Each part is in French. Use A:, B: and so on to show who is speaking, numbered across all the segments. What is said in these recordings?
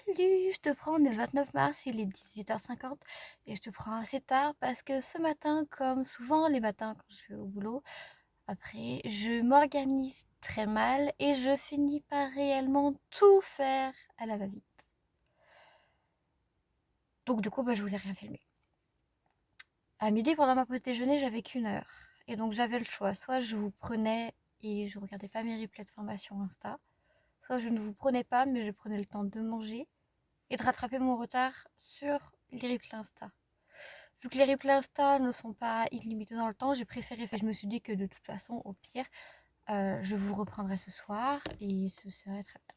A: Salut, je te prends, on est le 29 mars, il est 18h50 et je te prends assez tard parce que ce matin, comme souvent les matins quand je vais au boulot, après, je m'organise très mal et je finis par réellement tout faire à la va-vite. Donc du coup, je vous ai rien filmé. À midi, pendant ma pause déjeuner, j'avais qu'une heure. Et donc j'avais le choix, soit je vous prenais et je regardais pas mes replays de formation Insta, soit je ne vous prenais pas mais je prenais le temps de manger et de rattraper mon retard sur les replays Insta. Vu que les replays Insta ne sont pas illimités dans le temps, j'ai préféré, je me suis dit que de toute façon, au pire, je vous reprendrai ce soir et ce serait très bien.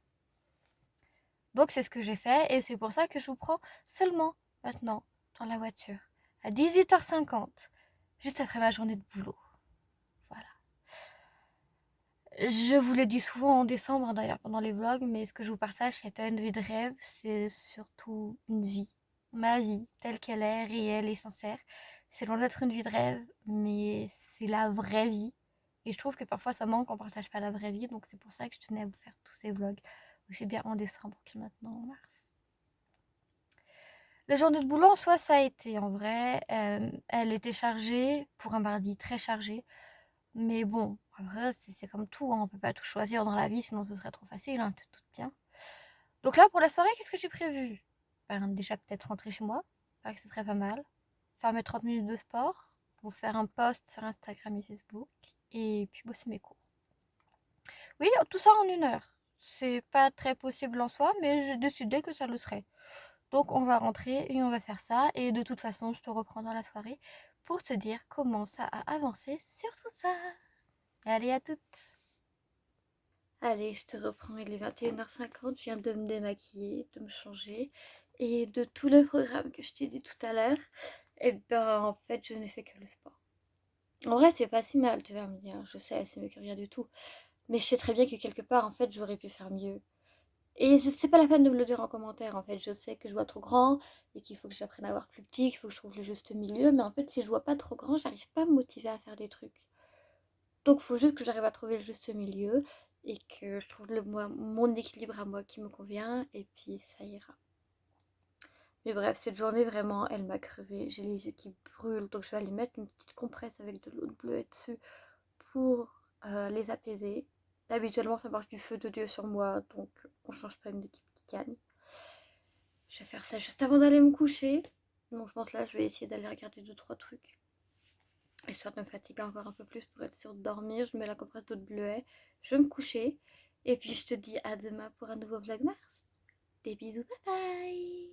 A: Donc c'est ce que j'ai fait et c'est pour ça que je vous prends seulement maintenant dans la voiture à 18h50, juste après ma journée de boulot. Voilà. Je vous le dis souvent en décembre, d'ailleurs, pendant les vlogs, mais ce que je vous partage, c'est pas une vie de rêve, c'est surtout une vie. Ma vie, telle qu'elle est, réelle et sincère. C'est loin d'être une vie de rêve, mais c'est la vraie vie. Et je trouve que parfois ça manque, on partage pas la vraie vie, donc c'est pour ça que je tenais à vous faire tous ces vlogs, aussi bien en décembre que maintenant en mars. La journée de boulot en soi, ça a été en vrai. Elle était chargée, pour un mardi très chargé. Mais bon, en vrai, c'est comme tout, hein, on peut pas tout choisir dans la vie, sinon ce serait trop facile, hein, tu te doutes bien. Donc là, pour la soirée, qu'est-ce que j'ai prévu? Déjà peut-être rentrer chez moi, paraît que ce serait pas mal. Faire mes 30 minutes de sport, vous faire un post sur Instagram et Facebook, et puis bosser mes cours. Oui, tout ça en une heure. C'est pas très possible en soi, mais j'ai décidé que ça le serait. Donc on va rentrer et on va faire ça, et de toute façon, je te reprends dans la soirée pour te dire comment ça a avancé sur tout ça. Allez, à toutes! Allez, je te reprends, il est 21h50, je viens de me démaquiller, de me changer. Et de tout le programme que je t'ai dit tout à l'heure, en fait, je n'ai fait que le sport. En vrai, c'est pas si mal, tu vas me dire, je sais, c'est mieux que rien du tout. Mais je sais très bien que quelque part, en fait, j'aurais pu faire mieux. Et c'est pas la peine de me le dire en commentaire, en fait. Je sais que je vois trop grand et qu'il faut que j'apprenne à voir plus petit, qu'il faut que je trouve le juste milieu. Mais en fait, si je vois pas trop grand, j'arrive pas à me motiver à faire des trucs. Donc, il faut juste que j'arrive à trouver le juste milieu et que je trouve mon équilibre à moi qui me convient, et puis ça ira. Mais bref, cette journée, vraiment, elle m'a crevé. J'ai les yeux qui brûlent, donc je vais aller mettre une petite compresse avec de l'eau de bleuet dessus pour les apaiser. Habituellement, ça marche du feu de Dieu sur moi, donc on change pas une équipe qui gagne. Je vais faire ça juste avant d'aller me coucher. Donc je pense là, je vais essayer d'aller regarder 2-3 trucs. Histoire de me fatiguer encore un peu plus pour être sûre de dormir. Je mets la compresse d'eau de bleuet. Je vais me coucher. Et puis je te dis à demain pour un nouveau vlogmas. Des bisous, bye bye!